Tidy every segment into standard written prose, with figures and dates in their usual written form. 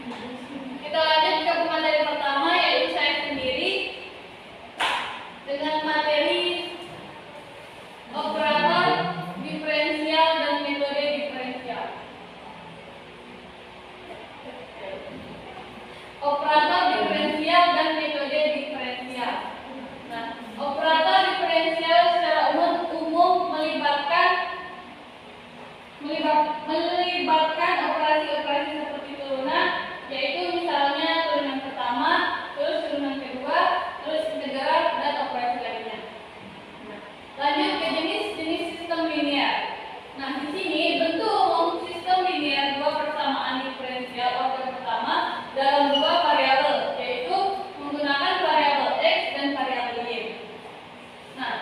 Kita lanjut ke materi pertama, yaitu saya sendiri dengan materi operator diferensial dan metode diferensial. Operator diferensial dan metode diferensial. Nah, operator diferensial secara umum melibatkan operasi-operasi seperti turunan, yaitu misalnya turunan pertama, terus turunan kedua, terus integral dan operasi lainnya. Nah, lanjut ke jenis-jenis sistem linear. Nah, di sini bentuk umum sistem linear dua persamaan diferensial order pertama dalam dua variabel, yaitu menggunakan variabel x dan variabel y. Nah,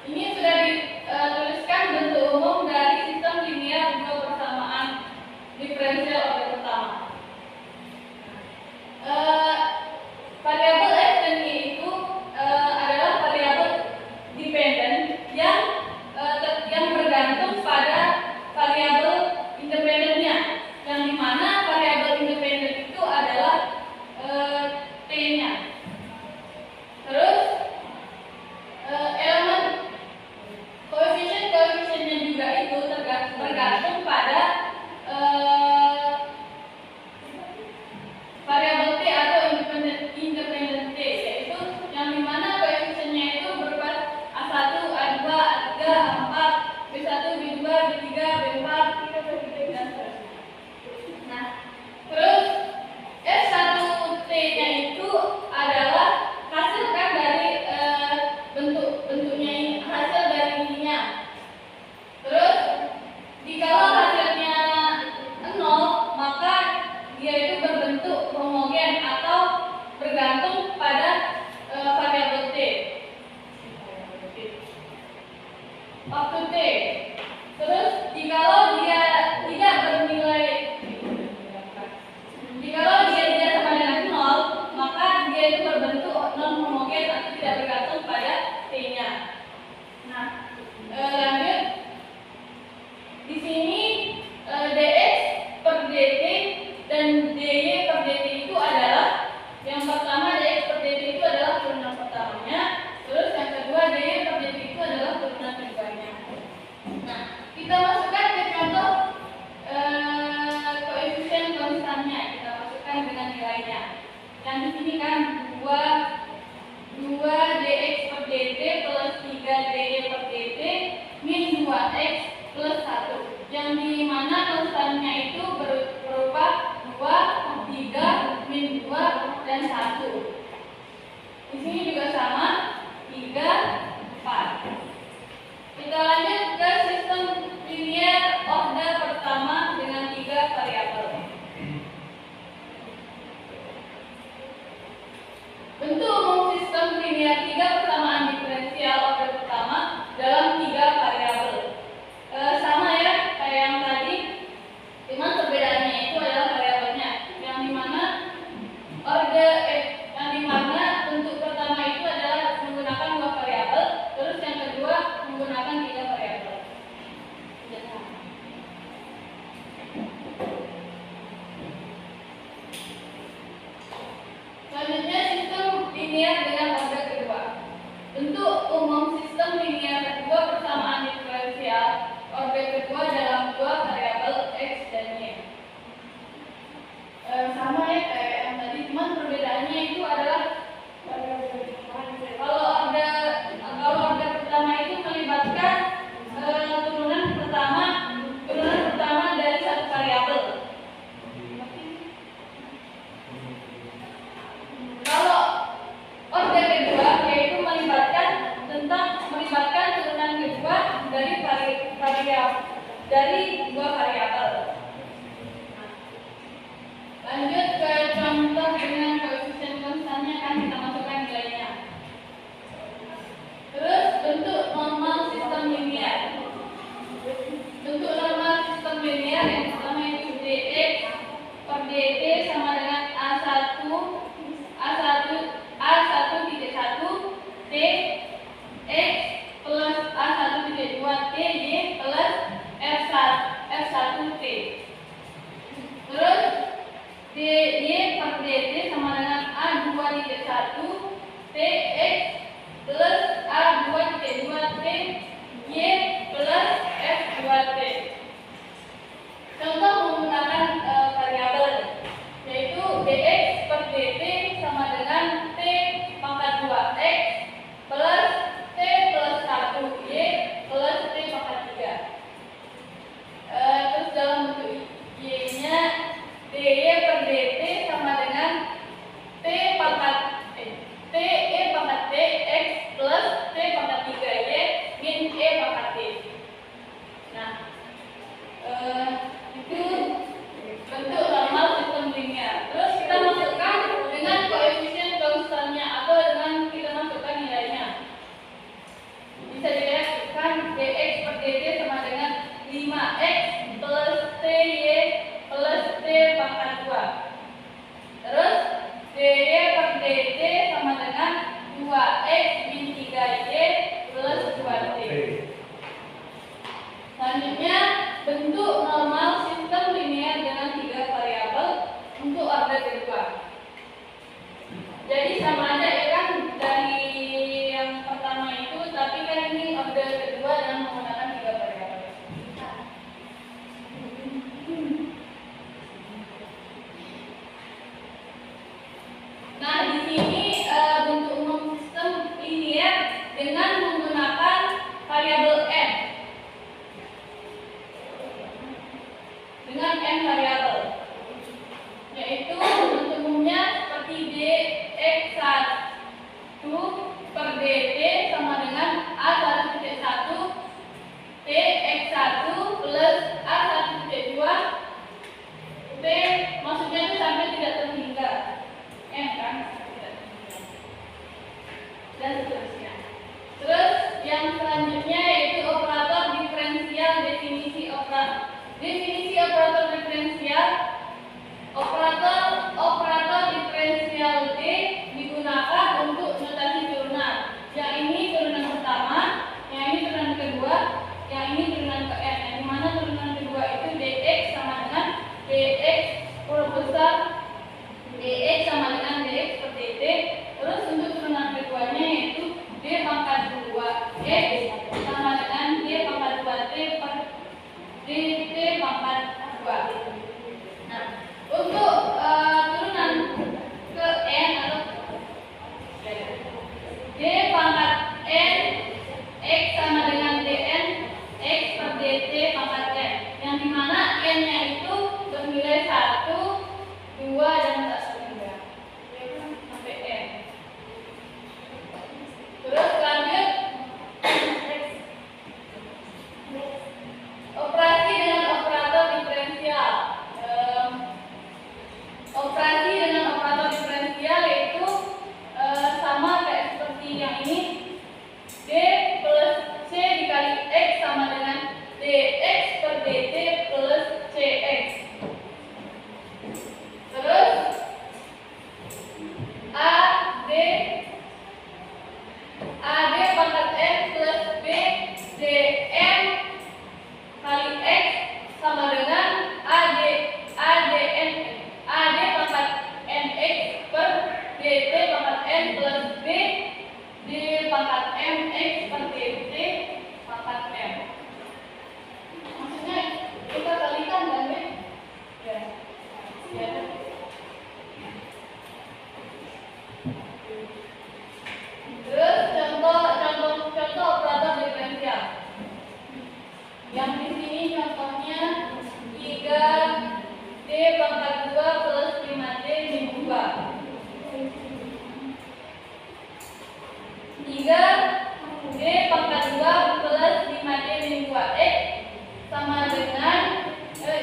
ini sudah dituliskan bentuk umum dari sistem linear dua persamaan diferensial order pertama. Variabel x dan y itu adalah variabel dependen yang bergantung pada variabel independennya, yang dimana variabel independen itu adalah t-nya. Terus elemen koefisien-koefisiennya juga itu bergantung pada variabel t atau independen t, yaitu yang dimana koefisiennya itu berupa A1, A2, A3, A4, B1, B2, B3, B4, dan seterusnya. Nah, terus S1T-nya itu adalah hasil kan dari bentuknya ini, hasil dari ininya. Terus jikalau hasilnya 0, maka dia itu berbentuk homogen atau bergantung pada variabel t waktu t. Terus jikalau dia tidak sama dengan 0, maka dia itu berbentuk non homogen atau tidak bergantung pada t-nya. Nah, lanjut di sini dx per dt dan dy per dt itu adalah, yang pertama dx per dt itu adalah turunan pertamanya, terus yang kedua dy per dt itu adalah turunan keduanya. Nah, kita masukkan ke contoh koefisien konstannya, kita masukkan dengan nilainya. Yang di sini kan 2 dx per dt plus 3 dy per dt min 2x plus 1, yang di mana konstannya itu berupa 2, 3, min 2, dan 1. Di sini juga sama, 3, 4. Kita lanjut ke sistem linear order pertama dengan 3 variabel. Bentuk umum sistem linear 3 persamaan diferensial order pertama dalam 3 variabel. Sama ya kayak yang tadi, cuman perbedaannya itu adalah variabelnya, yang dimana bentuk pertama itu adalah menggunakan 2 variabel, terus yang kedua menggunakan 3 variabel. Selanjutnya sistem linear dengan order kedua. Bentuk umum sistem linear kedua persamaan diferensial order kedua dalam 2 variabel x dan y. Sama ya kayak yang tadi, cuman perbedaannya itu adalah kalau order pertama itu melibatkan turunan pertama dari satu variabel. Kalau order kedua yaitu melibatkan turunan kedua dari 2 variabel. Lanjut ke contoh dengan koefisien konstannya, kan kita masukkan nilainya. Terus bentuk normal sistem linear. Bentuk normal sistem linear yang pertama itu dx per dt sama dengan A1 titik 1 t x plus A1 titik 2 t y plus F1 T. Terus di DY per DT sama dengan A2.1 TX plus A2.2 T Y plus F2T. Contoh menggunakan variabel, yaitu dx per dt sama dengan t pangkat 2x plus t plus 1 y plus t pangkat 3. Terus dalam bentuk y-nya dy per dt sama dengan t pangkat t e pangkat t x plus t pangkat 3 y min e pangkat t. Nah, itu bentuk normal sistem linear. Terus kita masukkan dengan koefisien konstannya atau dengan kita masukkan nilainya. Bisa dilihatkan dx per dt sama dengan 5x plus ty plus t pangkat 2. Terus dy per dt sama dengan 2x min 3y plus 2t. Selanjutnya, bentuk normal sistem linear dengan 3 variabel untuk order kedua. Jadi sama aja ya kan dari yang pertama itu, tapi kan ini order kedua dengan menggunakan 3 variabel. Nah, di sini bentuk umum sistem linear dengan menggunakan variabel n. Dengan n variabel, yaitu bentuk umumnya seperti dx1 per dt sama dengan a1.1 tx1 plus a1.2 t, maksudnya itu sampai tidak terhingga n kan, dan seterusnya. Terus yang selanjutnya yaitu operator diferensial. Definisi operator diferensial. Operator diferensial D digunakan untuk notasi turunan. Yang ini turunan pertama, yang ini turunan kedua, yang ini turunan ke n. Yang dimana turunan kedua itu dx sama dengan dx perbesar dx sama dengan dx per dt. Terus untuk turunan keduanya yaitu d pangkat 2x sama dengan d pangkat 2t per dt pangkat 2. Nah, untuk turunan ke n atau d pangkat n x sama dengan dn x per dt pangkat n, yang dimana n nya itu bernilai 1, 2 dan 1 sampai n. Terus lanjut operasi dengan operator diferensial. Operasi dengan operator diferensial yaitu sama kayak seperti yang ini, d plus c dikali x sama dengan dx per dt plus cx. Terus ad pangkat n plus b dn kali x sama dengan ad pangkat nx per dt pangkat n plus b d pangkat mx per dt pangkat m. Maksudnya kita kalikan kan, B? Ya. Ya. Terus contoh operator diferensial. Yang di sini contohnya 3d pangkat 2 plus 5d min 2. 3d pangkat 2 plus 5d min 2x sama dengan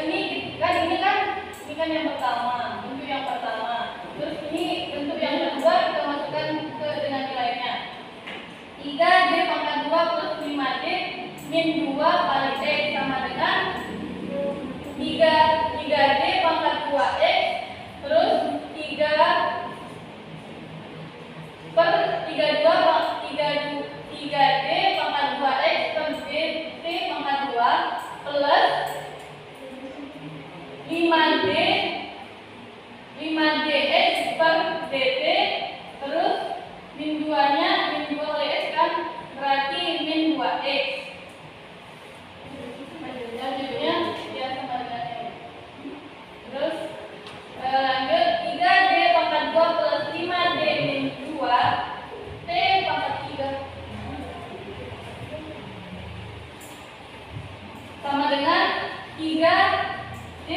ini kan yang pertama, bentuk yang pertama. Terus ini bentuk yang kedua, kita masukkan ke dengan nilainya. 3d pangkat 2 plus 5d min 2 kali x sama dengan 3d pangkat 2x terus 3 per 3d pangkat 2x per dt pangkat 2 plus 5d dt, terus min 2-nya min 2 kali x kan berarti min 2x. Selanjutnya ya sama dengan ini. Terus lanjut 3d pangkat 2 plus 5d min 2 t pangkat 3 sama dengan 3d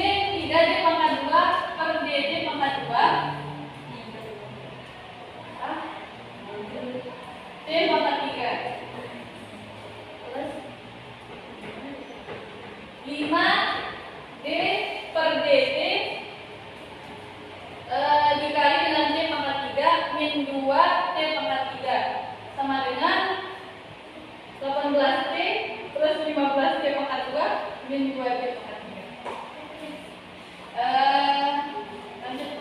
pangkat 2 per dd pangkat 2 t pangkat 3 plus 5d per dt dikali dengan t pangkat 3 min 2 t pangkat 3 sama dengan 18t plus 15t pangkat 2 min 2t pangkat 3. Lanjut.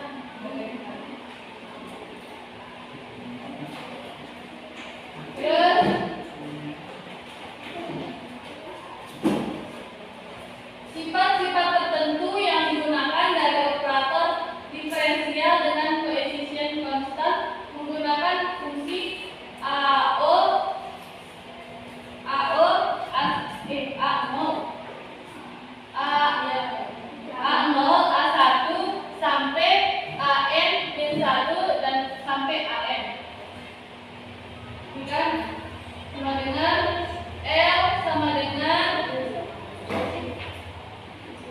Terus sifat-sifat tertentu yang digunakan dari operator diferensial dengan koefisien konstan menggunakan fungsi A0 A1 sampai AN min 1 dan sampai AN. Ini kan sama dengan L sama dengan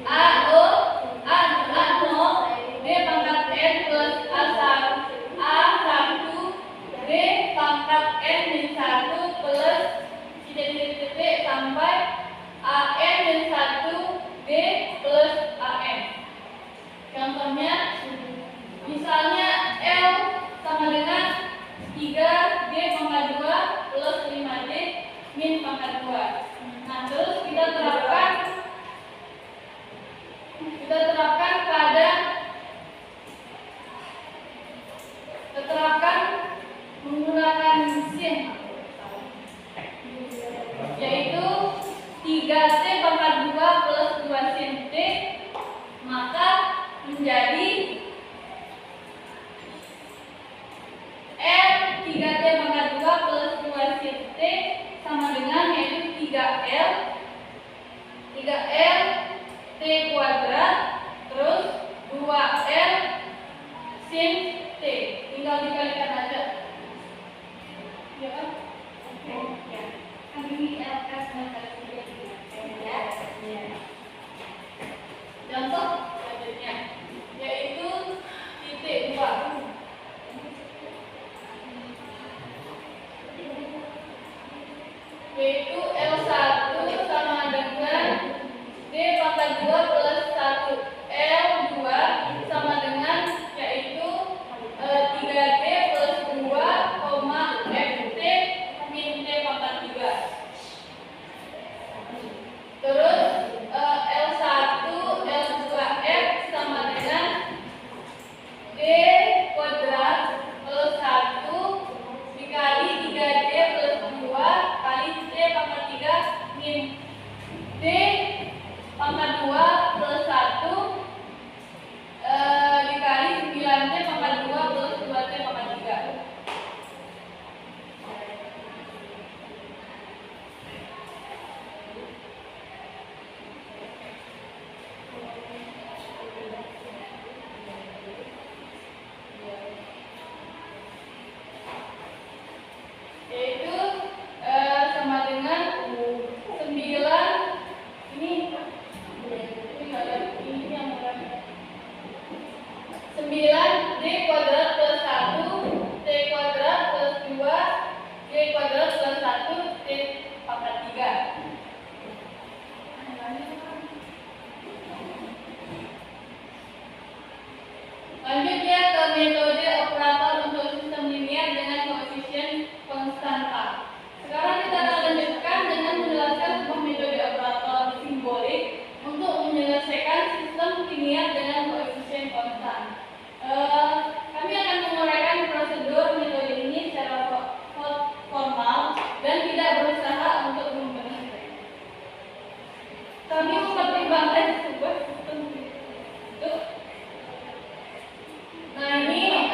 A0 D pangkat N plus A1 D pangkat N min 1 plus titik sampai AN min 1 D plus AN. Contohnya misalnya L sama dengan 3D pangkat 2 plus 5D min pangkat 2. Nah, terus kita terapkan menggunakan sin, yaitu 3t pangkat 2 plus 2 sin t, maka menjadi L 3t pangkat 2 plus 2 sin t sama dengan yaitu 3L t kuadrat terus 2L sin t, tinggal dikalikan aja ya kan? Oke ya, kan ini LKS ya. Contoh selanjutnya yaitu titik 2, yaitu L1 sama dengan D pangkat 2 plus 1 L2 sama dengan yaitu 3D plus 2, FT min T pangkat 3. Terus L1 L2F sama dengan D kuadrat plus 1 dikali 3D plus 2 kali T pangkat 3 min D pangkat 2 plus 1 dikali 9T pangkat 2 plus 2T pangkat 3. Yaitu sama dengan 9 ini yang 9 D kuadrat plus 1 T kuadrat plus 2 D kuadrat plus 1 T pangkat 3. Lanjut ya ke metode operator untuk sistem linier dengan koefisien konstanta. Sekarang kita akan lanjutkan dengan menjelaskan sebuah metode operator simbolik untuk menyelesaikan sistem linier dengan koefisien konstan. Kami akan menguraikan prosedur metode ini secara formal dan tidak berusaha untuk membenarkan. Kami mempertimbangkan sebuah sistem itu. Nah ini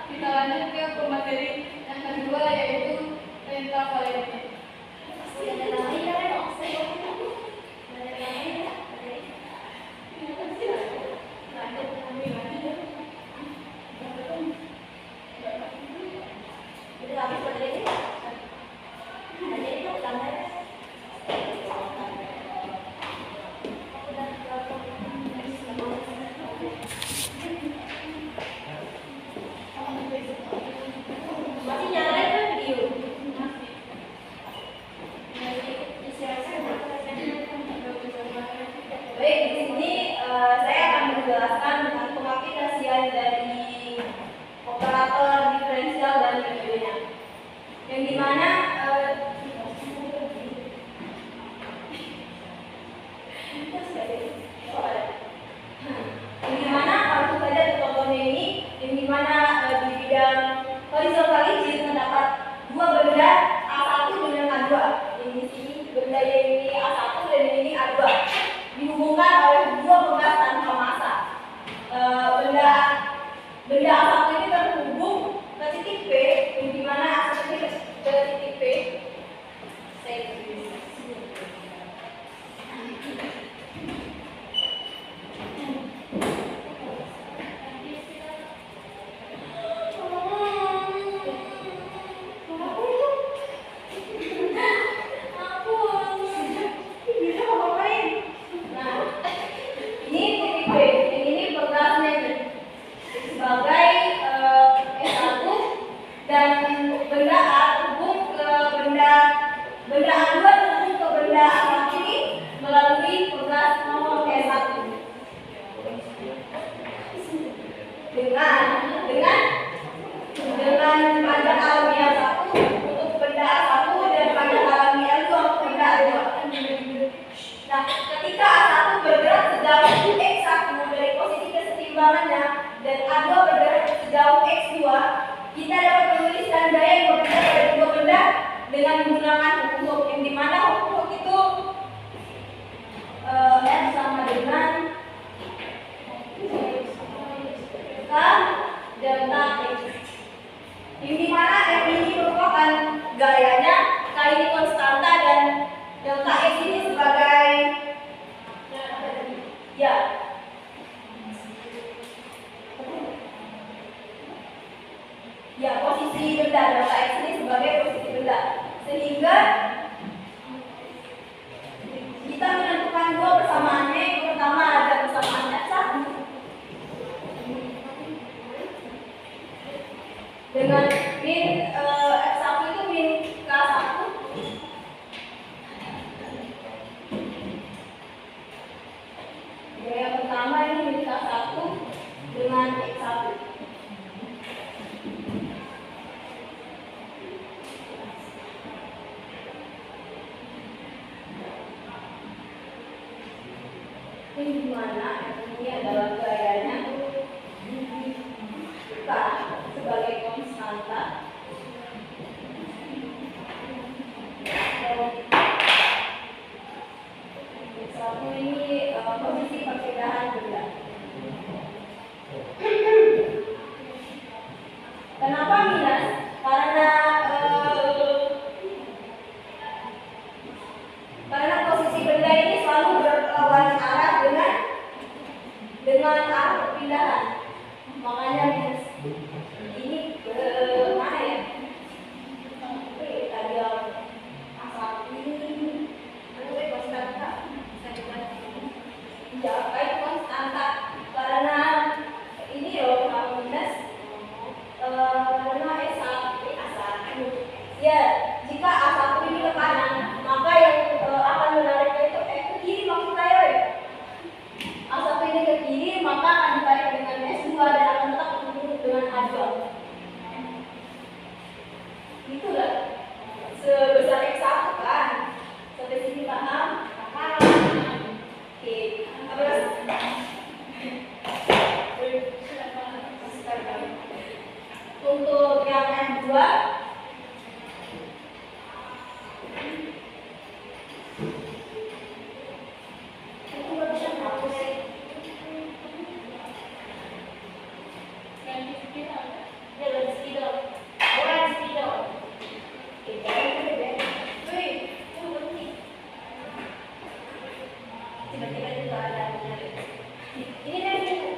kita lanjut ke materi yang kedua yaitu pentavalenti. Benda A1 ini terhubung ke titik P, yang dimana A1 ini ke titik P. Dengan pajak alamiah 1 untuk benda A1 dan pajak alamiah 2 untuk benda A2. Nah, ketika A1 bergerak sejauh X1 dari posisi kesetimbangannya dan A2 bergerak sejauh X2, kita dapat menuliskan daya yang berbeda pada dua benda dengan menggunakan hukum Hooke, yang dimana hukum Hooke itu F sama dengan K delta X, yang dimana F ini merupakan gayanya, K ini konstanta, dan delta X ini sebagai posisi benda, delta X ini sebagai posisi benda, sehingga kita menentukan dua persamaannya. Yang pertama ada persamaan F1 dengan min F1 itu min K1 yang pertama ini min K1 dengan X1. Ini dimana ini adalah gayanya K sebagai konstanta, satu ini posisi perpindahan benda. Kenapa minus? Karena posisi benda ini selalu berlawanan arah dengan arah perpindahan, makanya minus. Ini ke mana ya? Tadi A1 ini konstanta. Ya, itu konstanta karena ini minus karena A1. Ya, jika A1 ini ke kanan, maka yang akan menariknya itu ke kiri, maksud saya ya. A1 ini ke kiri, maka akan ditarik dengan S2 dan akan tetap bertemu dengan A2. Itulah sebesar X1 kan. Sampai sini paham? Oke. Untuk yang M2 itu nggak bisa hapus sih. Ya, tiba-tiba juga ada ini dari buku.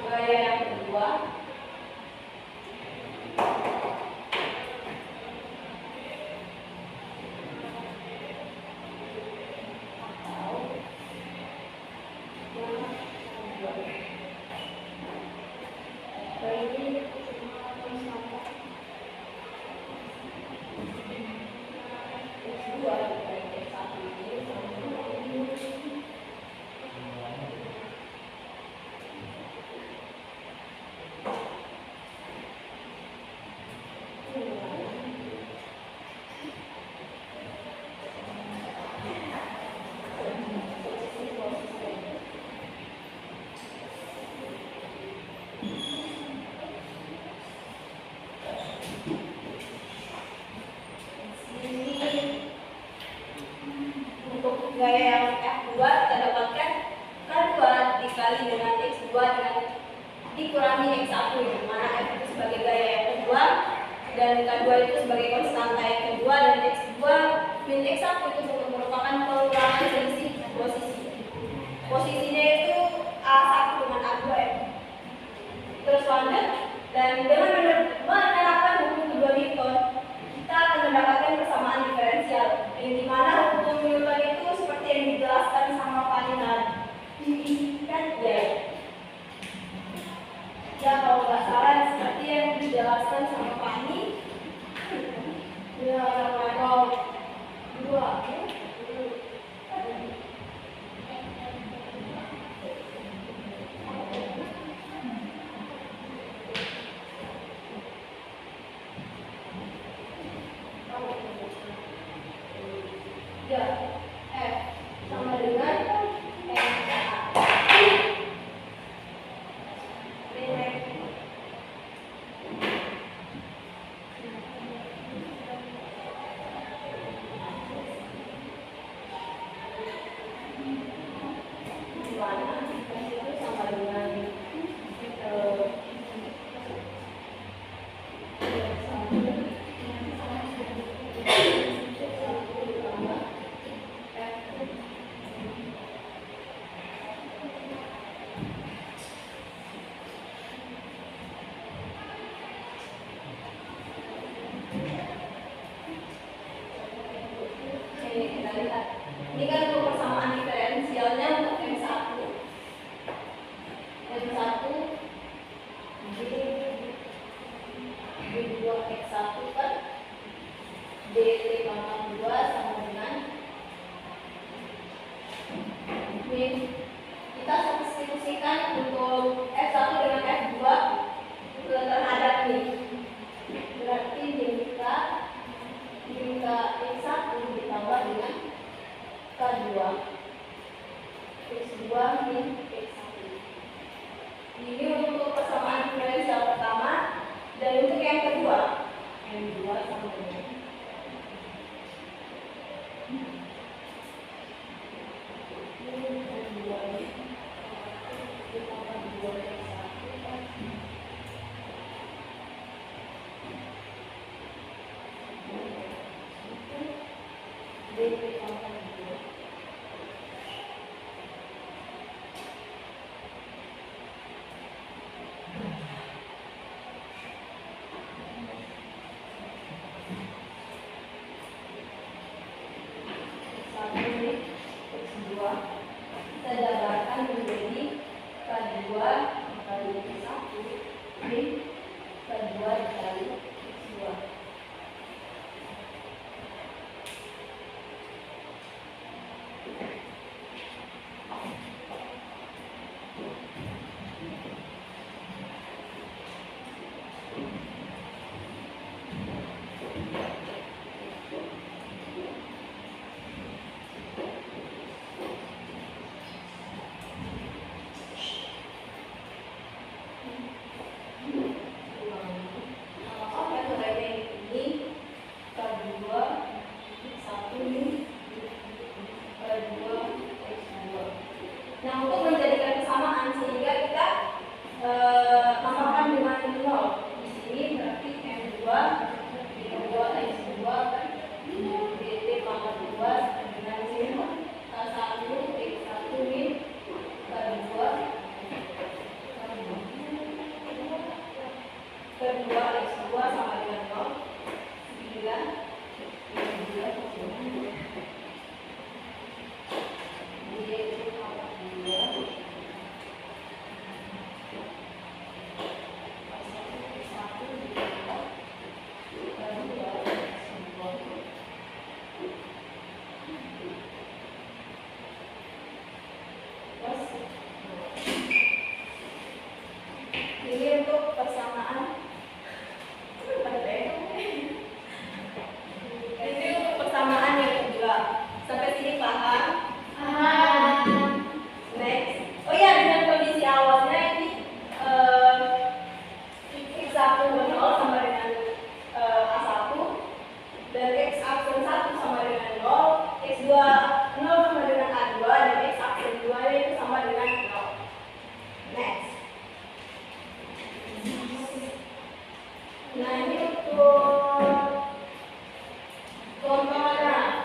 Gaya yang kedua, gaya yang F2 kita dapatkan K2 dikali dengan X2 dengan dikurangi X1, di mana F itu sebagai gaya yang kedua dan K2 itu sebagai konstanta yang kedua, dan X2 min X1 itu merupakan pengurangan selisih posisi. Posisinya itu A1 dengan A2 ya. Terus lanjut, dan dengan menerapkan hukum kedua Newton, kita akan mendapatkan persamaan diferensial, yang dimana hukum Newton itu seperti yang dijelaskan sama Ferdinand kan ya kalau nggak salah seperti yang dijelaskan sama Fani ya kalau dua ya F sama dengan ini kan untuk persamaan diferensialnya untuk M1 D2X1 kan DT pangkat 2 sama dengan min, kita substitusikan untuk F1 dengan F2 terhadap ini, berarti jika X1 ditambah dengan K2 X2 min X1. Ini untuk persamaan diferensial pertama, dan untuk yang kedua M2 sama dengan kita jabarkan menjadi K2 dikali X1 min K2 dikali X2. Nah, untuk menjadikan persamaan sehingga kita tambahkan dengan 0. Di sini berarti M2 X2 kan DT pangkat 2 dengan sini K1 X1 min K2 X2 sama dengan 0 9 ini untuk persamaan. Ini untuk persamaan yang kedua. Sampai sini paham? Next. Oh ya, dengan kondisi awalnya ini X1 0 sama dengan A1 dan X aksen 1 sama dengan 0, X2 0 sama dengan A2 dan X aksen 2 itu sama dengan 0. Next. Nah, ini untuk contohnya,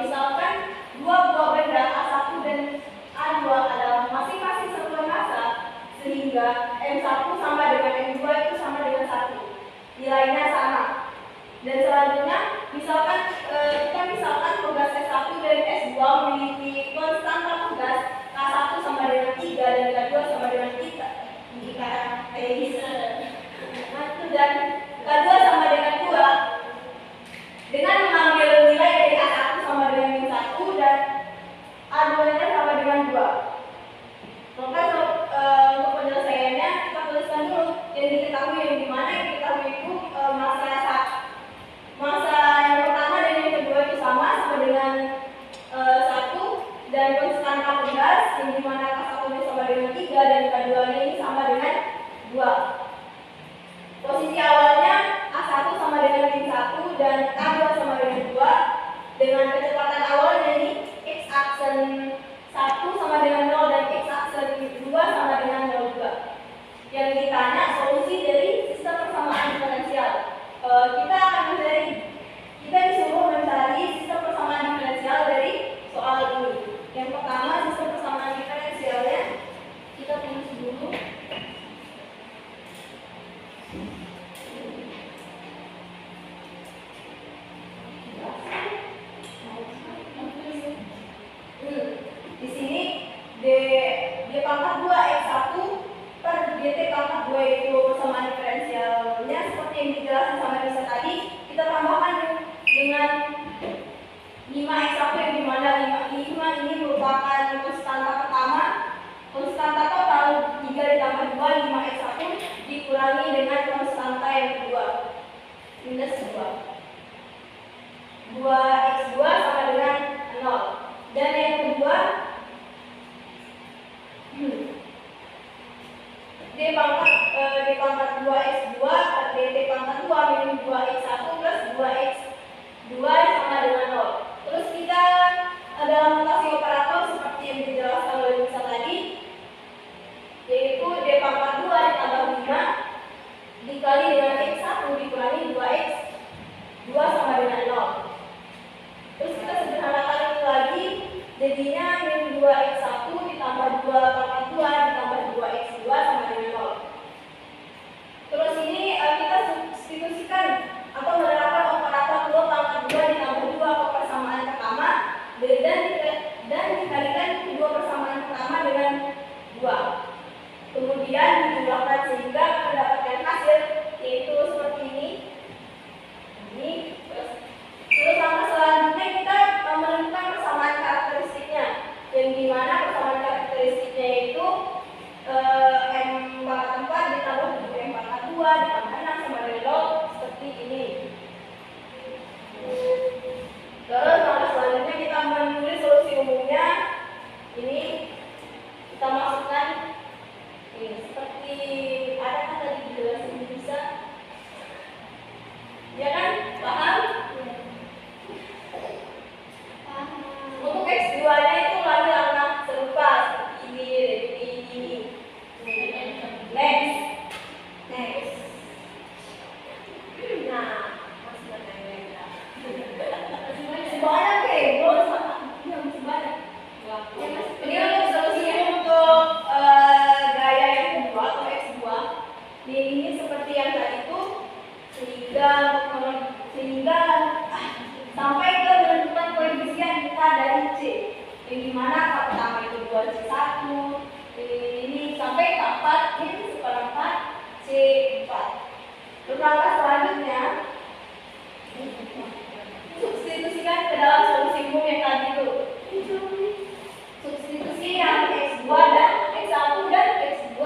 misalkan dua buah benda A1 dan A2 adalah masing-masing satuan massa, sehingga M1 sama dengan M2 itu sama dengan 1. Nilainya sama. Dan selanjutnya, misalkan misalkan pegas S1 dan S2 memiliki konstanta pegas K1 sama dengan 3 dan K2 sama dengan 3. Dan K2 sama dengan 2 dengan mengambil nilai dari A1 sama dengan min 1 dan A2-nya sama dengan 2. Maka untuk penyelesaiannya kita tuliskan dulu yang diketahui yang dimana yang diketahui itu masa yang pertama dan yang kedua itu sama dengan 1 dan konstanta pegas yang dimana K1-nya sama dengan 3 dan K2-nya ini sama dengan 2. Posisi awalnya A1 sama dengan min 1 dan A2 sama dengan 2 dengan kecepatan awalnya ini X aksen 1 sama dengan 0 dan X aksen 2 sama dengan 0 juga. Yang ditanya solusi dari sistem persamaan diferensial. Kita disuruh mencari sistem persamaan diferensial dari soal ini. Yang pertama sistem persamaan diferensialnya kita tulis dulu. Di sini D pangkat 2 X1 per DT pangkat 2 itu persamaan diferensialnya seperti yang dijelaskan sama Nisa tadi, kita tambahkan dengan 5X1 yang dimana 5 ini merupakan konstanta pertama, konstanta total 3 ditambah 2 5X1 dikurangi dengan konstanta yang kedua minus 2 2X2 sama dengan 0 dan yang kedua D pangkat 2X2 per DT pangkat 2 minus 2X1 plus 2X2 sama dengan 0. Terus kita dalam notasi operator seperti yang dijelaskan oleh Nisa tadi, yaitu D pangkat 2 ditambah 5 dikali dengan X1 dikurangi 2X2 sama dengan 0. Terus kita sederhanakan ini lagi, jadinya min 2X1 ditambah 2 pangkat 2 ditambah 2X2 sama dengan 0. Terus ini kita substitusikan atau menerapkan operator 2 pangkat 2 ditambah 2 ke persamaan pertama dan dikalikan kedua persamaan pertama dengan 2. Kemudian dijumlahkan sehingga mendapatkan hasil yaitu seperti ini. Terus langkah selanjutnya kita menentukan persamaan karakteristiknya, yang dimana persamaan karakteristiknya itu M14 Ini untuk solusi untuk gaya yang kedua atau X2. Ini seperti yang tadi itu sehingga sampai ke menentukan koefisien kita dari C. Yang dimana K pertama itu 2C1, ini sampai K 4, ini seperempat C4. Untuk langkah selanjutnya, substitusikan ke dalam solusi umum yang tadi itu. Substitusi yang X2 dan X1 dan X2.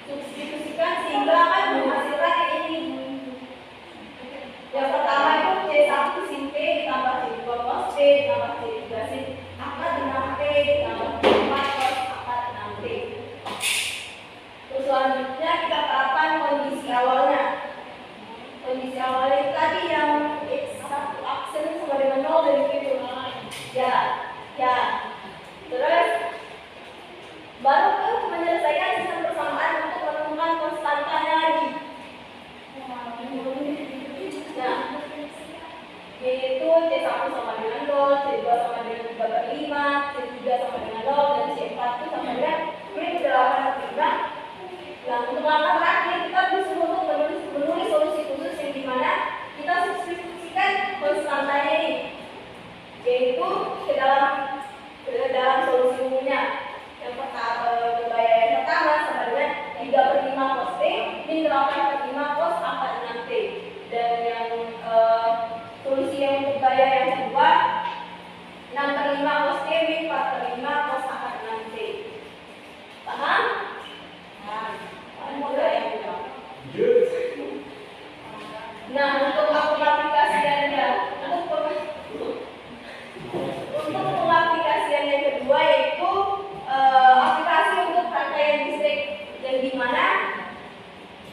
Substitusikan sehingga akan menghasilkan ini. Yang pertama itu C1 sin T ditambah C2 cos T ditambah C3 sin akad 6T ditambah C4 cos akad 6T. Terus selanjutnya kita terapkan kondisi awalnya. Kondisi awalnya itu tadi yang X1 aksen sama dengan 0 dan gitu. Ya. Terus baru ke menyelesaikan sistem persamaan untuk menemukan konstantanya lagi. Nah, yaitu C1 sama dengan 0, C2 sama dengan 3/5, C3 sama dengan 0, dan C4 itu sama dengan min8/5. Nah, untuk langkah terakhir kita disuruh untuk menulis solusi khusus yang dimana kita substitusikan konstantanya ini, yaitu ke dalam solusi umumnya. Yang gaya yang pertama sama dengan 3/5 cos T min 8/5 cos akad 6T. Dan yang solusi yang untuk gaya yang kedua 6/5 cos T min 4/5 cos akad 6T. Paham? Nah, untuk pengaplikasiannya, untuk pengaplikasian yang kedua yaitu aplikasi untuk rangkaian listrik, yang dimana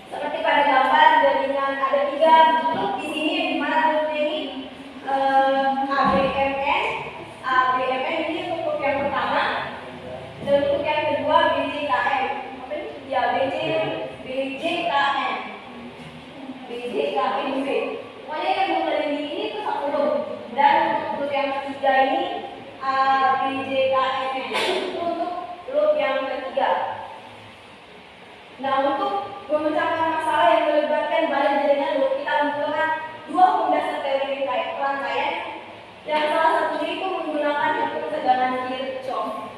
seperti pada gambar jaringan ada 3 bentuk di sini, yang dimana bentuknya ini ABMN ini untuk yang pertama, dan untuk yang kedua BJKM. Ya, BJKM. Pokoknya yang mengelilingi ini itu satu loop. Dan untuk yang ketiga ini ABJKM itu untuk loop yang ketiga. Nah, untuk memecahkan masalah yang melibatkan badan jaringan loop, kita menggunakan 2 pemdasar teori rangkaian. Yang salah satunya itu menggunakan hukum tegangan Kirchhoff.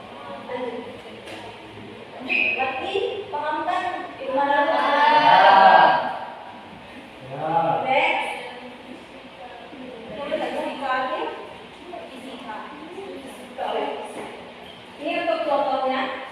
Berarti pahamkan gimana? Next. Ini untuk contohnya.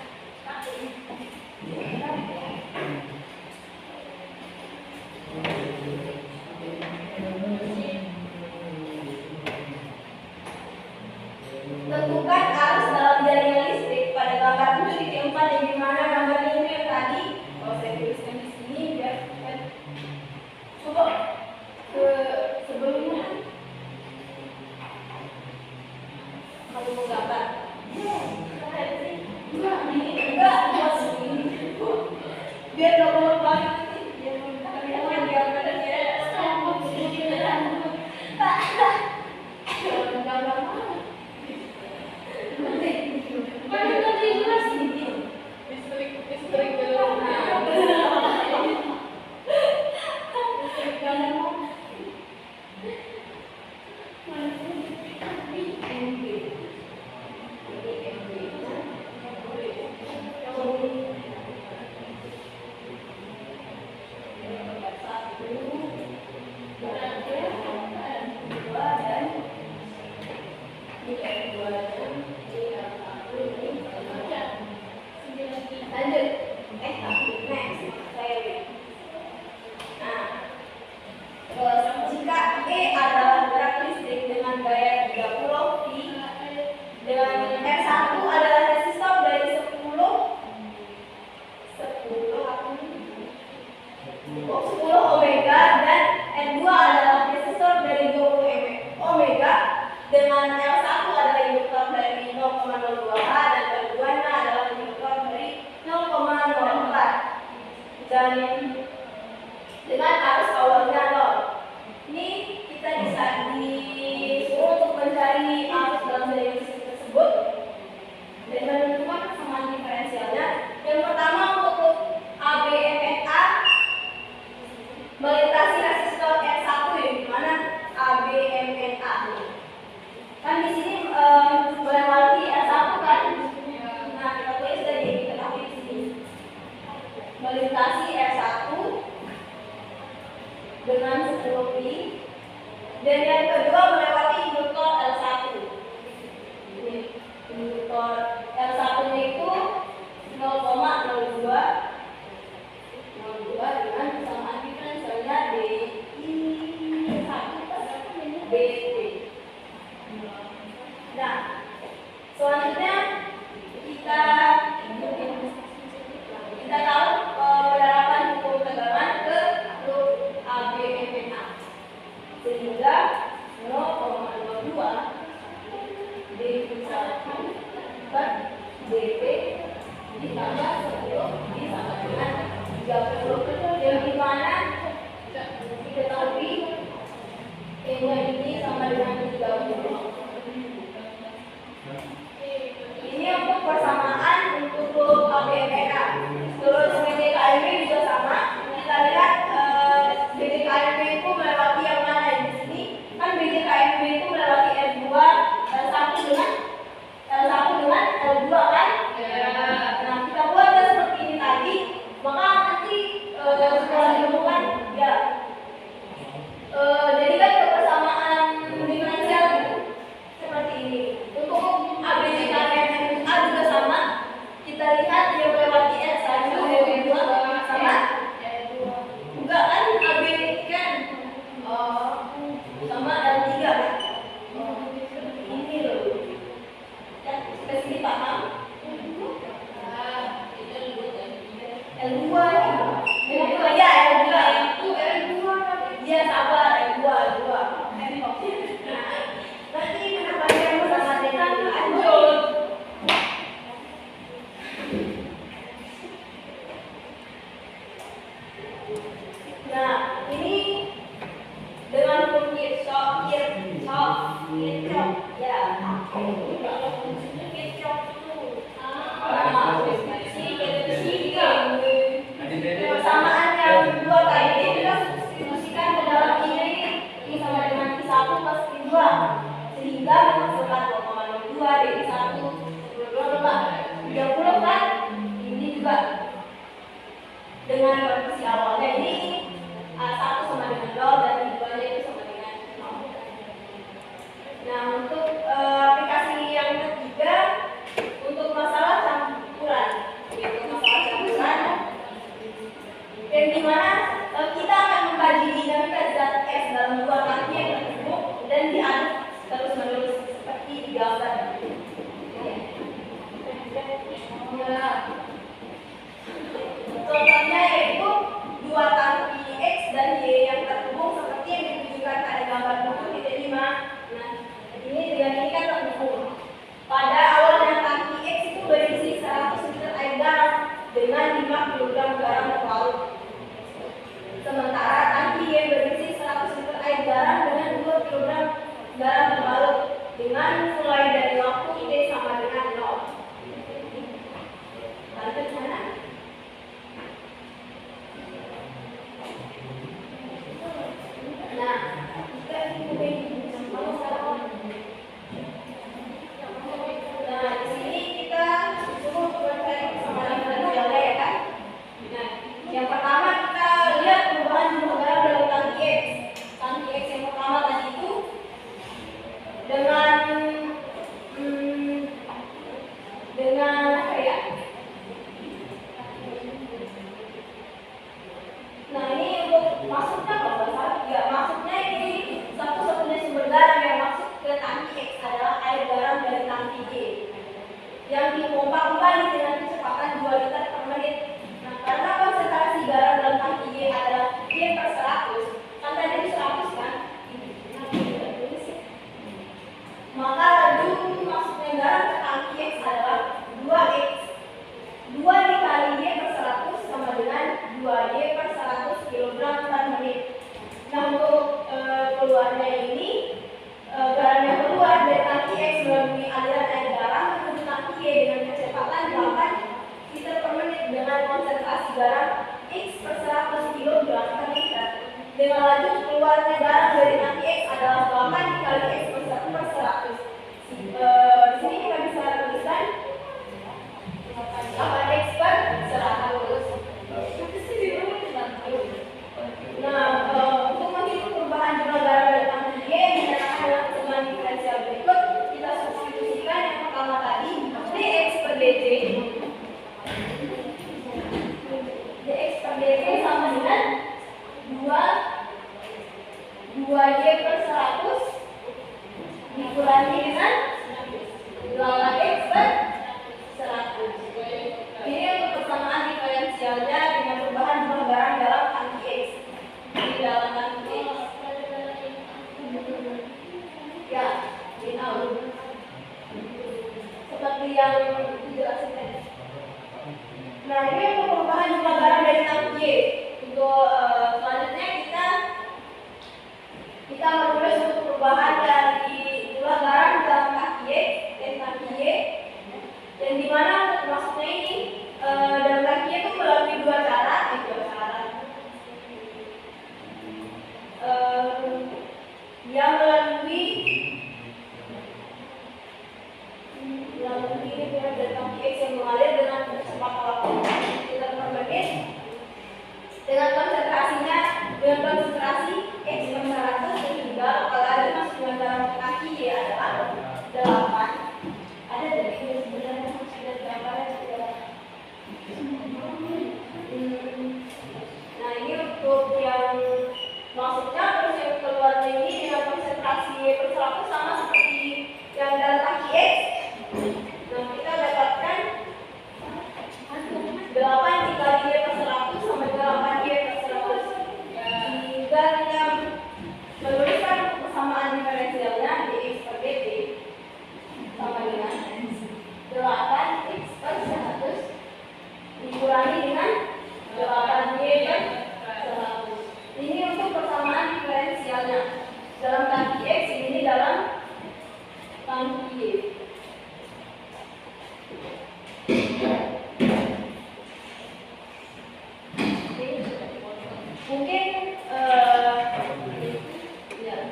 Tentukan arus dalam jaringan listrik pada gambar 7.4, yang dimana gambar ini yang tadi, kalau saya tuliskan di sini biar coba ke sebelumnya. Kalau mau gambar, ini enggak buat segini, biar nggak bolak balik dengan L1 adalah induktor dari 0,02 H dan L2-nya adalah induktor dari 0,04 dan dengan arus awalnya 0. Ini kita bisa disuruh untuk mencari per DP ditambah 10 sama dengan 30, yang dimana diketahui N-nya ini sama dengan 30. Ini untuk persamaan untuk KPMK. Terus BDKMB juga sama. Kita lihat BDKMB itu melewati yang mana di sini? Kan BDKMB itu melewati L2 L1 dengan L2 kan? Nah, kita buat seperti ini tadi. Maka nanti setelah ditemukan ya. Jadi kan persamaan diferensial seperti ini. Untuk ABCDKMA juga sama. Kita lihat dia melewati S1, L2 sama. Juga kan AB kan sama L3 kan? Ini loh. Ya, sampai sini paham? L2 ya, L2. Dia sabar, L2. Nanti kenapa dia bersama dengan lanjut? Nah, ini dengan hukum Kirchhoff ya. Persamaan yang kedua tadi kita substitusikan ke dalam ini sama dengan I1 plus I2 sehingga menghasilkan 2,02 dari 1 30 kan? Ini juga dengan kondisi awalnya ini A1 sama dengan 0 dan I2-nya itu sama dengan 0. Nah, untuk aplikasi yang ketiga untuk masalah campuran, yaitu masalah campuran yang dimana kita akan mengkaji dinamika zat S dalam dua tangki yang terhubung dan diaduk terus menerus seperti di gambar. Contohnya yaitu dua tangki X dan Y yang terhubung seperti yang ditunjukkan pada gambar 0.5. Nah, ini dengan ini kan terhubung. Pada awalnya tangki X itu berisi 100 liter air garam dengan 5 kg garam terlarut. Sementara tangki Y berisi 100 liter air garam dengan 2 kg garam terlarut dengan mulai dari waktu T sama dengan 0. Lanjut mana? Nah, kita di sini kita suruh mencari persamaan diferensialnya ya kan? Nah, yang pertama kita lihat perubahan jumlah garam dalam tangki X. Tangki X yang pertama tadi itu dengan apa ya? Nah, ini untuk masuknya kalau nggak salah ya, masuknya ini satu-satunya sumber garam yang masuk ke tangki X adalah air garam dari tangki Y yang dipompa kembali dengan kecepatan 2 liter per menit. Nah, karena konsentrasi garam dalam tangki Y adalah Y per 100, kan tadi 100 kan? Maka laju masuknya garam ke tangki X adalah 2X. 2 dikali Y per 100 sama dengan 2Y per 100 kg per menit. Nah, untuk keluarnya ini garam yang keluar dari tangki X melalui aliran air garam menuju tangki Y dengan kecepatan 8 liter per menit dengan konsentrasi garam X per 100 kg per liter. Dengan laju keluarnya garam dari tangki X adalah 8 dikali X per 100. Di sini kita bisa tuliskan 8X per 100. Nah, untuk menghitung perubahan jumlah garam dari tangki Y dinyatakan dalam pertemuan diferensial berikut. Kita substitusikan yang pertama tadi dx per dt. Dx per dt sama dengan 2y per 100 dikurangi seperti yang dijelasin tadi. Nah, ini untuk perubahan jumlah garam dari tangki Y. Untuk selanjutnya kita menulis untuk perubahan dari jumlah garam dalam tangki Y dan tangki Y. Dan di mana untuk masuknya ini dalam tangki Y itu melalui dua cara. Yang melalui dari tangki X yang mengalir dengan kecepatan waktu sekitar per menit dengan konsentrasi X per 100 sehingga apalagi masuknya dalam tangki Y adalah 8. Ada dari ini sebenarnya sudah gambarnya sudah. Nah, ini untuk yang masuknya terus yang keluarnya ini dengan konsentrasi per 100 sama seperti yang dalam tangki X. Nah, kita dapatkan 8 dikali Y per 100 sama 8 Y per 100. Sehingga kita menuliskan persamaan diferensialnya dx per dt sama dengan 8 x per 100 dikurangi dengan 8 y per 100. Ini untuk persamaan diferensialnya dalam tangki X, ini dalam tangki Y.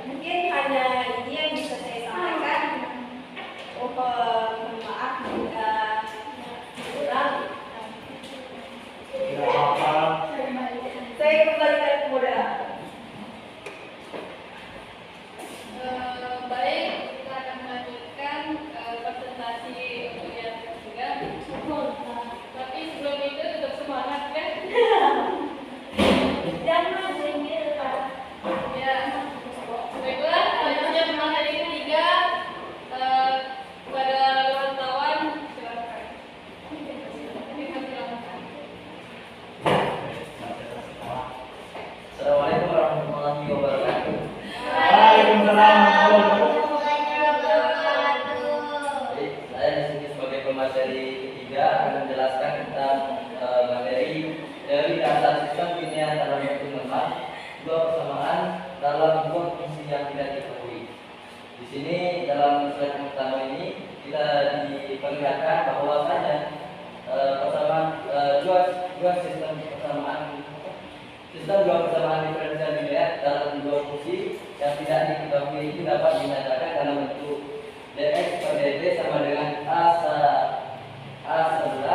Mungkin hanya ini yang bisa saya sampaikan. Mohon maaf jika kurang. Saya kembalikan ke moderator. Baik, kita akan melanjutkan presentasi untuk yang ketiga. Tapi sebelum itu tetap semangat kan? Jangan jengkel. Ya, baiklah. Selanjutnya materi ketiga pada wartawan silakan. Assalamualaikum warahmatullahi wabarakatuh. Waalaikumsalam. Baik, saya di sini sebagai pemateri ketiga akan menjelaskan tentang materi teori dasar sistem kimia dalam hitung lemah, dua persamaan dalam dua fungsi yang tidak diketahui. Di sini dalam slide yang pertama ini kita diperlihatkan bahwasanya persamaan dua sistem dua persamaan diferensial dilihat dalam dua fungsi yang tidak diketahui itu dapat dinyatakan dalam bentuk dx per dt sama dengan a11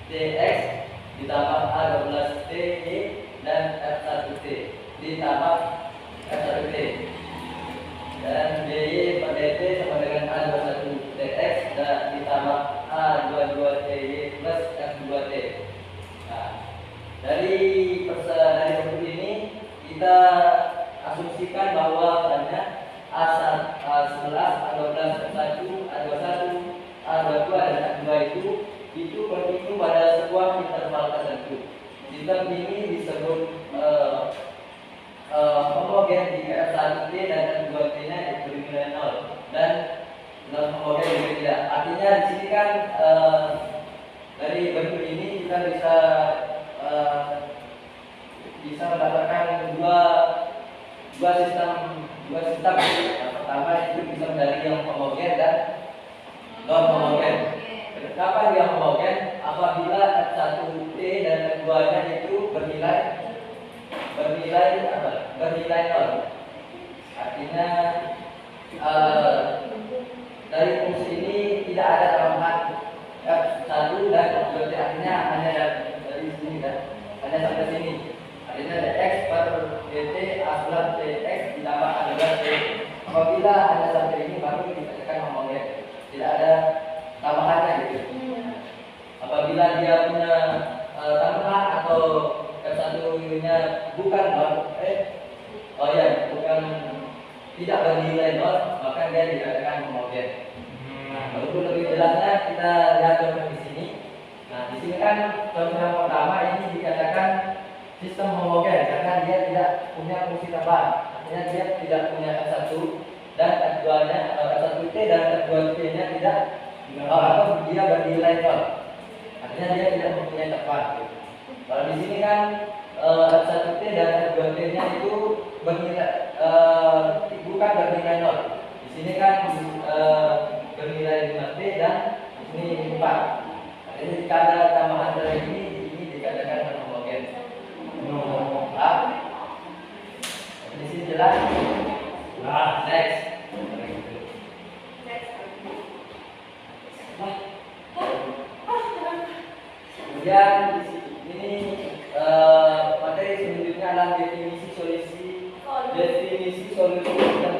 dx ditambah a12 t dan f1t ditambah f1t dan dy per dt sama dengan a21 dx dan ditambah a22 ty plus f2t. Nah, dari bentuk ini kita asumsikan bahwa adanya A11, A12, A1, A21, A22 dan A2 itu berhitung pada sebuah interval tertentu. Sistem ini disebut homogen jika F1T dan F2T nya itu bernilai 0 dan non homogen juga tidak. Artinya di sini kan dari bentuk ini kita bisa mendapatkan dua sistem. Yang pertama itu bisa menjadi yang homogen dan non homogen. Kenapa dia homogen? Apabila F1T dan F2 nya itu bernilai 0. Artinya dari fungsi ini tidak ada tambahan F1 dan F2T, artinya hanya dari sini kan, hanya sampai sini. Artinya dx per dt A plus dx ditambah A12 t. Apabila hanya sampai ini baru dikatakan homogen, tidak ada tambahannya gitu. Apabila dia punya tambahan atau F1-nya bukan tidak bernilai 0, maka dia dikatakan homogen. Nah, untuk lebih jelasnya kita lihat contoh di sini. Nah, di sini kan contoh yang pertama ini dikatakan sistem homogen karena dia tidak punya fungsi tambahan. Artinya dia tidak punya F1 dan F2-nya atau F1T dan F2T-nya tidak atau dia bernilai nol. Artinya dia tidak mempunyai tepat. Kalau di sini kan F1T dan F2T-nya itu bernilai bukan bernilai nol. Di sini kan bernilai 5T dan di sini 4. Artinya jika ada tambahan dari ini dikatakan homogen. Di sini jelas. Next. Kemudian ini materi selanjutnya adalah definisi solusi sistem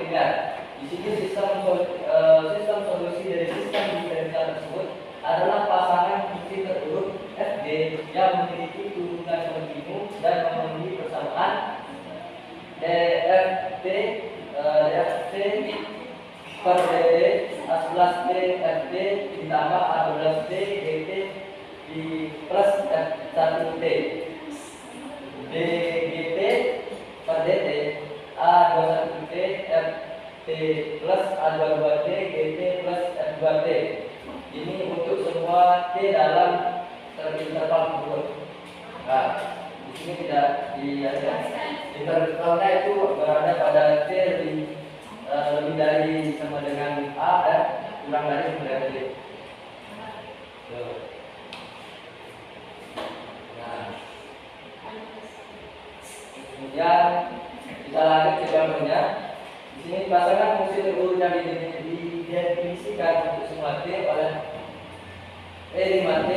linear. Di sini sistem solusi dari sistem diferensial tersebut adalah pasangan fungsi terurut Fg yang memiliki turunan kontinu dan memenuhi persamaan dft per dt A11 t fd ditambah A12 t dt di plus F1t dgt per dt A21 t ft plus A22 t gt plus F2t. Ini untuk semua t dalam interval tersebut. Nah, di sini tidak intervalnya itu berada pada t lebih dari sama dengan a dan kurang dari sama dengan b. Nah, kemudian kita lanjut ke contohnya. Di sini pasangan fungsi terurut yang didefinisikan untuk semua t oleh E5t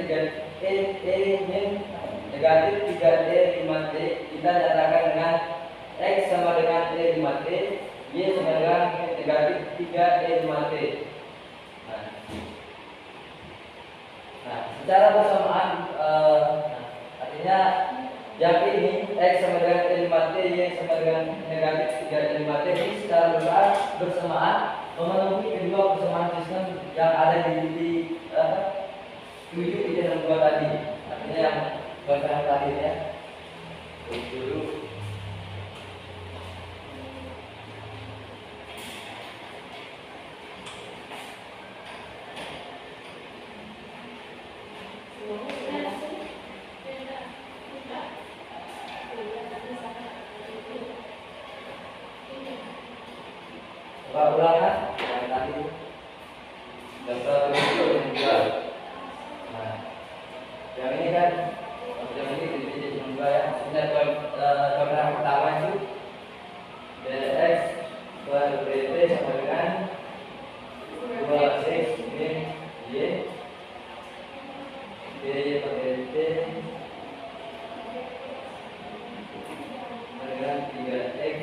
dan E min negatif 3t 5t kita nyatakan dengan X sama dengan E5t, Y sama dengan negatif 3E5t. Nah, secara bersamaan artinya yang ini X sama dengan E5t, Y sama dengan negatif 3E5t ini secara bersamaan memenuhi kedua persamaan sistem yang ada di titik 7,62 tadi. Artinya yang berkaitan tadi ya. Dulu. Ulangan yang tadi dan itu juga. Nah, yang ini kan yang ini jadi juga ya. Maksudnya program pertama itu dx per dt sama dengan 2x min y dy per dt dengan 3x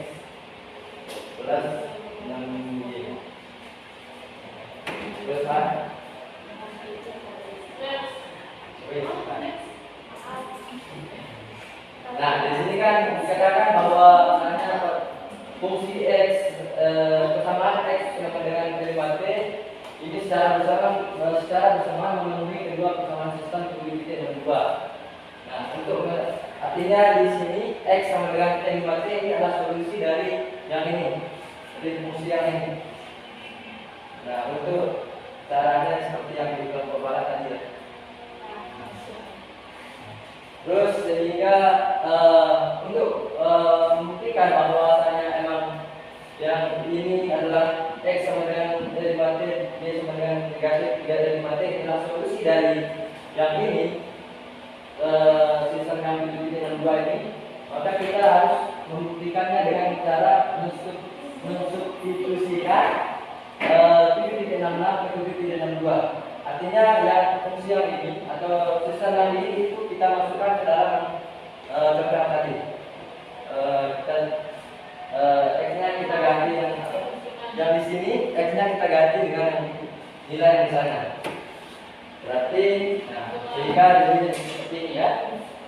plus 6y. Terus kan? Nah, di sini kan dikatakan bahwa fungsi x persamaan x sama dengan 5t ini secara bersamaan memenuhi kedua persamaan sistem titik dan 2. Nah, untuk artinya di sini x sama dengan 5t ini adalah solusi dari yang ini, dari fungsi yang ini. Nah, untuk caranya seperti yang di kelompok barat tadi ya. Terus sehingga untuk membuktikan bahwasanya emang yang ini adalah x sama dengan 5t, y sama dengan negatif 3/5t adalah solusi dari yang ini, sistem yang dengan 2 ini, maka kita harus membuktikannya dengan cara mensubstitusikan 7,66 ke 7,62. Artinya yang fungsi yang ini atau sistem yang ini itu kita masukkan ke dalam program tadi. X-nya kita ganti yang di sini, X-nya kita ganti dengan nilai yang di sana. Berarti, nah, sehingga jadi seperti ini ya.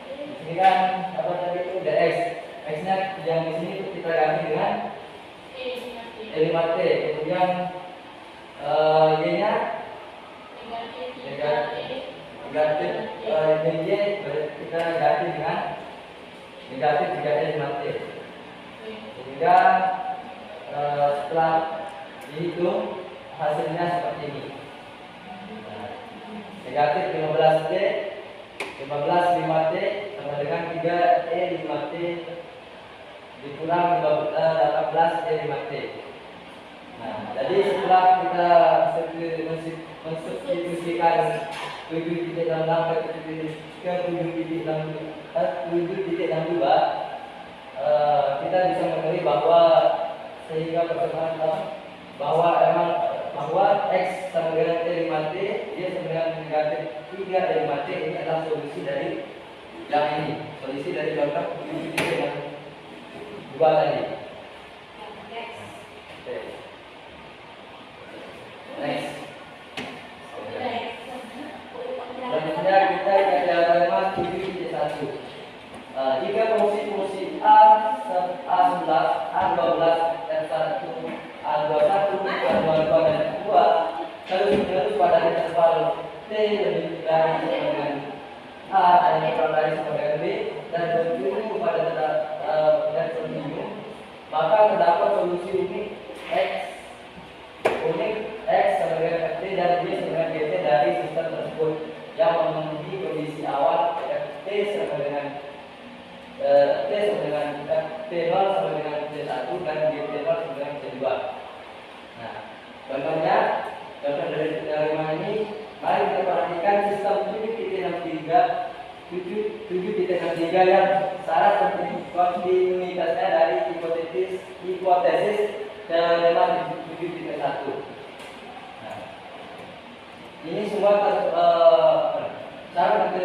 Di sini kan apa tadi itu dx, X-nya yang di sini itu kita ganti dengan E5t, kemudian Y-nya negatif y kita ganti dengan negatif 3/5t. Sehingga setelah dihitung hasilnya seperti ini. negatif 15T 15 5T sama dengan 3E 5T dikurang 18E 5T. Nah, jadi setelah kita mensubstitusikan 7.66 ke 7.62, kita bisa mengenali bahwa sehingga persamaan bahwa X sama dengan T 5T dia sama dengan negatif 3 dari 5T. Ini adalah solusi dari yang ini, solusi dari contoh 7.62 tadi. Oke. Next. Selanjutnya kita ke teorema 7.1. Jika fungsi A11, A12, F1, A21, A22 dan A2 terus pada interval T lebih dari sama dengan A dan kurang dari sama dengan B dan berujung pada dan berujung, maka terdapat solusi unik X sama dengan Ft dan Y sama dengan Gt dari sistem tersebut yang memenuhi kondisi awal Ft sama dengan T sama dengan T0 sama dengan T1 dan Gt0 sama dengan T2. Nah, contoh dari teorema ini, mari kita perhatikan sistem 7.63 yang syarat kontinuitasnya dari hipotesis teorema 7.1. Nah, ini semua syarat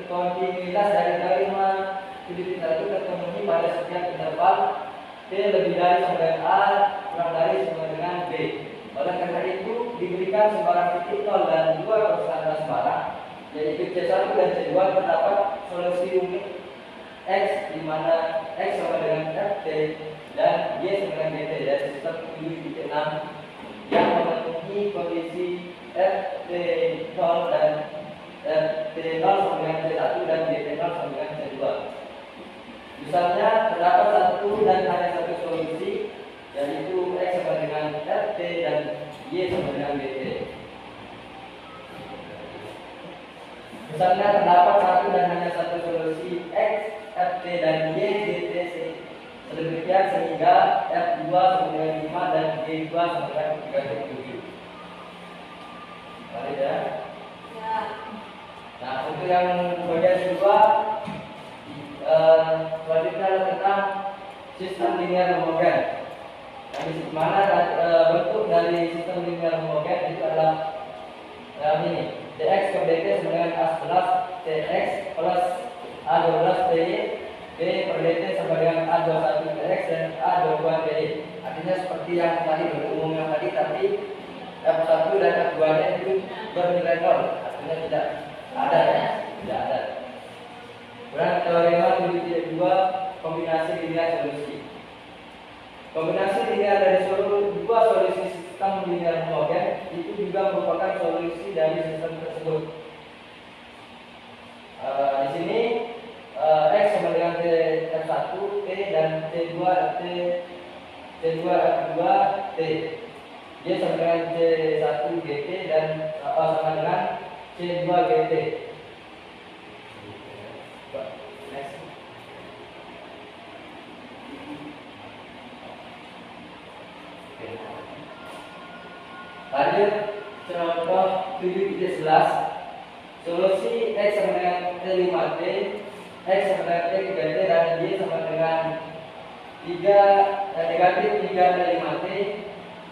kontinuitas dari teorema 7.1 terpenuhi pada setiap interval T lebih dari sama dengan A kurang dari sama dengan B. Oleh karena itu diberikan sembarang titik 0 dan 2 konstanta sembarang, yaitu C1 dan C2, terdapat solusi unik X di mana X sama dengan Ft dan Y sama dengan Gt dari sistem 7.6 yang memenuhi kondisi Ft0 dan T0 sama dengan C1 dan Gt0 sama dengan C2. Misalnya terdapat satu dan hanya satu solusi, yaitu X sama dengan Ft dan Y sama dengan Gt. Misalnya terdapat satu dan hanya satu solusi X, Ft dan Y, Gt sedemikian sehingga F2 sama dengan 5 dan G2 sama dengan 37. Mari ya. Nah, untuk yang bagian kedua, selanjutnya tentang sistem linear homogen. Nah, di mana bentuk dari sistem linear homogen itu adalah ini, dx per dt sama dengan a11 tx plus a12 ty d per dt sama dengan a21 tx dan a22 ty. Artinya seperti yang tadi berumumnya tadi, tapi f1 dan f2 nya itu bernilai 0, artinya tidak ada ya, tidak ada. Kemudian teorema 7.2 kombinasi linear solusi. Kombinasi linear dari dua solusi sistem linear homogen itu juga merupakan solusi dari sistem tersebut. Di sini X sama dengan T1 T dan T2 F2 T. Y sama dengan C1 GT dan sama dengan C2 GT. Next. Lanjut contoh 7.11. Solusi X sama dengan T5T, X sama dengan T3T dan Y sama dengan negatif 3T5T,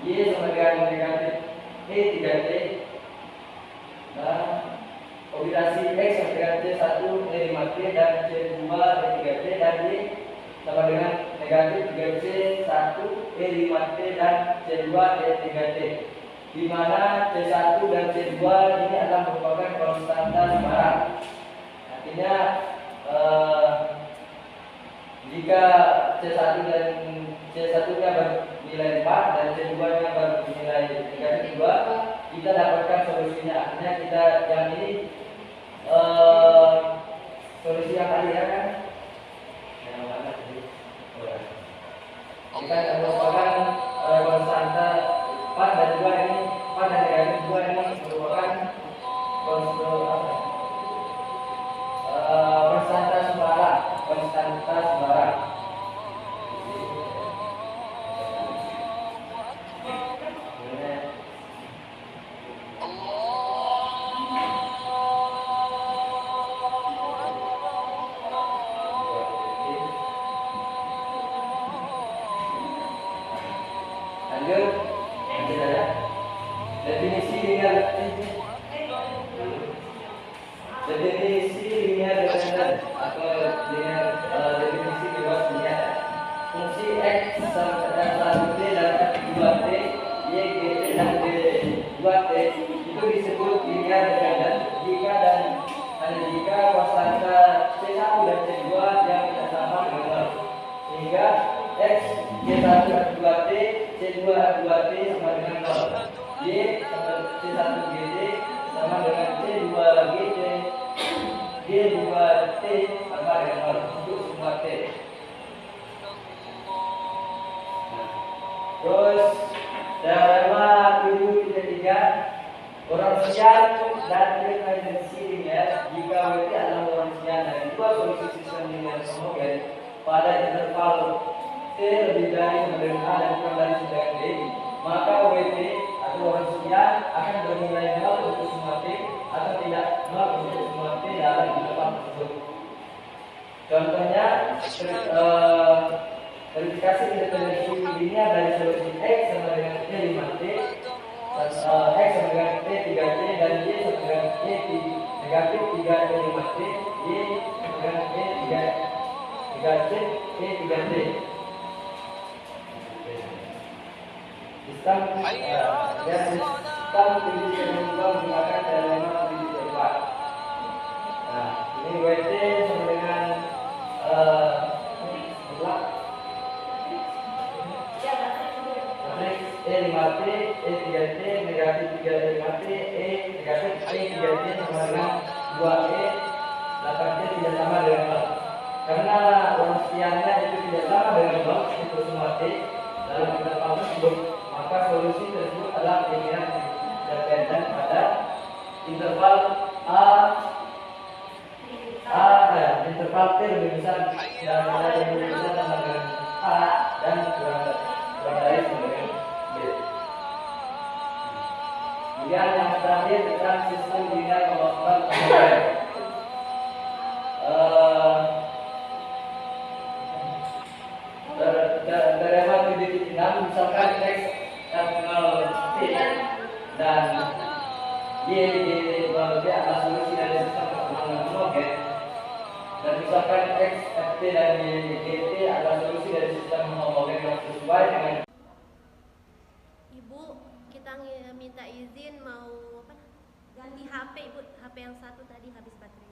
Y sama dengan negatif T3T. Nah, kombinasi X sama dengan C1 T5T dan C2 T3T dan Y sama dengan negatif 3C1 T5T dan C2 T3T, di mana C1 dan C2 ini adalah merupakan konstanta sembarang. Artinya jika C1 dan C1-nya bernilai 4 dan C2-nya bernilai negatif 2, kita dapatkan solusinya. Artinya kita yang ini solusi yang tadi ya kan? Yang mana tadi? Kita merupakan konstanta 4 dan 2 ini, 4 dan negatif 2 ini merupakan linear definisi linear dependent atau linear definisi bebas linear. Fungsi x sama F1t dan F2t, y, g, t dan d2t itu disebut linear dependent jika dan hanya jika kuasangka c1 dan c2 yang tidak sama dengan 0. Sehingga x c1 f2t c2 f2t sama dengan 0. Y sama c1 gt sama dengan c2 gt g2t sama dengan 0 untuk semua t. Terus teorema 7.3 Orangsian dan frekuensi linear jika WT adalah Orangsian dari dua solusi sistem linear homogen pada interval t lebih dari sama dengan a dan kurang dari sama dengan b, maka WT atau Orangsian akan bernilai 0 untuk semua t atau tidak 0 untuk semua t dalam interval tersebut. Contohnya verifikasi independensi linear dari solusi x sama dengan t 5t, x sama dengan t 3t dan y sama dengan e negatif 3t 5t, y sama dengan e 3c e 3t. Sistem divisi kedua menggunakan teorema divisi keempat. Nah, ini WT sama dengan E5T, E3T, negatif 3T5T, E negatif E3T sama dengan 2E, 8T tidak sama dengan 0. Karena Orangsiannya itu tidak sama dengan 0 untuk semua T dalam interval tersebut, maka solusi tersebut adalah linear dependent pada interval interval T lebih besar dan yang lebih besar sama dengan A dan kurang dari sama dengan B. Kemudian yang terakhir tentang sistem linear homogen homogen. Teorema 7.6 misalkan x F0t dan y g0t adalah solusi dari sistem perkembangan homogen, dan misalkan x ft dan y gt adalah solusi dari sistem homogen yang sesuai dengan. Ibu, kita minta izin mau ganti HP, Ibu. HP yang satu tadi habis baterai.